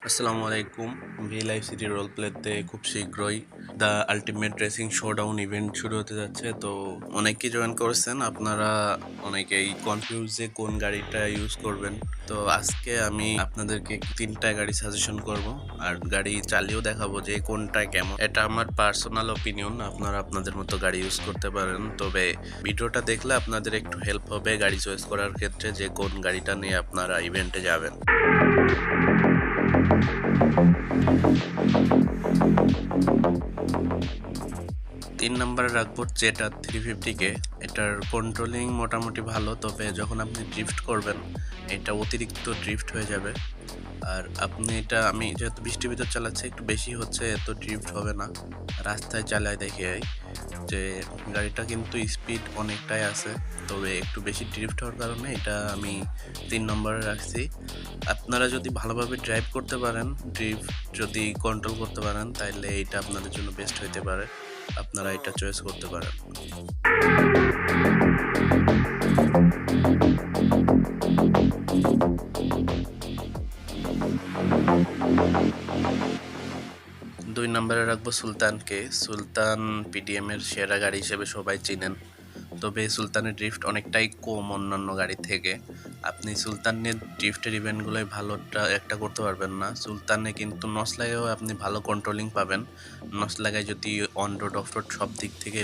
আসসালামু আলাইকুম। V live city role প্লেতে খুব শীঘ্রই the ultimate racing showdown event শুরু হতে যাচ্ছে। তো অনেকেই জয়েন করেছেন, আপনারা অনেকেই কনফিউজ যে কোন গাড়িটা ইউজ করবেন। তো আজকে আমি আপনাদেরকে তিনটা গাড়ি সাজেশন করব আর গাড়ি চালিয়েও দেখাবো যে কোনটা কেমন। এটা আমার পার্সোনাল ওপিনিয়ন, আপনারা আপনাদের মতো গাড়ি ইউজ করতে পারেন। তবে ভিডিওটা দেখলে আপনাদের একটু হেল্প হবে গাড়ি চয়েস করার ক্ষেত্রে, যে কোন গাড়িটা নিয়ে আপনারা ইভেন্টে যাবেন। 3 নম্বরে রাখবো যেটা 350 কে। এটার কন্ট্রোলিং মোটামুটি ভালো, তবে যখন আপনি ড্রিফট করবেন এটা অতিরিক্ত ড্রিফট হয়ে যাবে। আর আপনি এটা, আমি যেহেতু বৃষ্টির ভিতর চালাচ্ছি একটু বেশি হচ্ছে, এত ড্রিফট হবে না। রাস্তায় চালায় দেখে যে গাড়িটা কিন্তু স্পিড অনেকটাই আছে, তবে একটু বেশি ড্রিফট হওয়ার কারণে এটা আমি 3 নম্বরে রাখছি। আপনারা যদি ভালোভাবে ড্রাইভ করতে পারেন, ড্রিফট যদি কন্ট্রোল করতে পারেন, তাহলে এটা আপনাদের জন্য বেস্ট হইতে পারে, আপনারা এটা চয়েস করতে পারেন। 2 নম্বরে রাখবো সুলতানকে। সুলতান পিডিএম এর সেরা গাড়ি হিসেবে সবাই চিনেন, তবে সুলতানের ড্রিফট অনেকটাই কম অন্যান্য গাড়ি থেকে। আপনি সুলতানের ড্রিফটের ইভেন্টগুলোই ভালোটা একটা করতে পারবেন না। সুলতানে কিন্তু নস লাগায়ও আপনি ভালো কন্ট্রোলিং পাবেন। নস লাগায় যদি অন রোড অফ রোড সব দিক থেকে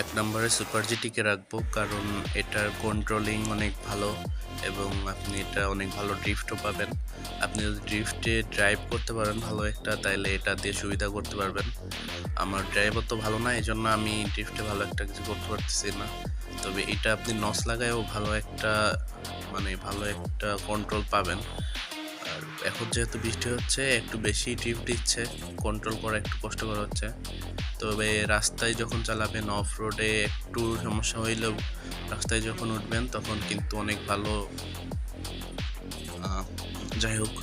এক নম্বরে সুপার জিটিকে রাখবো, কারণ এটার কন্ট্রোলিং অনেক ভালো এবং আপনি এটা অনেক ভালো ড্রিফটও পাবেন। আপনি যদি ড্রিফটে ড্রাইভ করতে পারেন ভালো একটা, তাইলে এটা দিয়ে সুবিধা করতে পারবেন। আমার ড্রাইভার তো ভালো না, এই জন্য আমি ড্রিফটে ভালো একটা কিছু করতে পারতেছি না। তবে এটা আপনি নস লাগায়ও ভালো একটা ভালো একটা কন্ট্রোল পাবেন। আর এখন যেহেতু বৃষ্টি হচ্ছে একটু বেশি ড্রিফট দিচ্ছে, কন্ট্রোল করা একটু কষ্টকর হচ্ছে। তবে রাস্তায় যখন চালাবেন, অফ রোডে একটু সমস্যা হইলেও রাস্তায় যখন উঠবেন তখন কিন্তু অনেক ভালো। যাই হোক,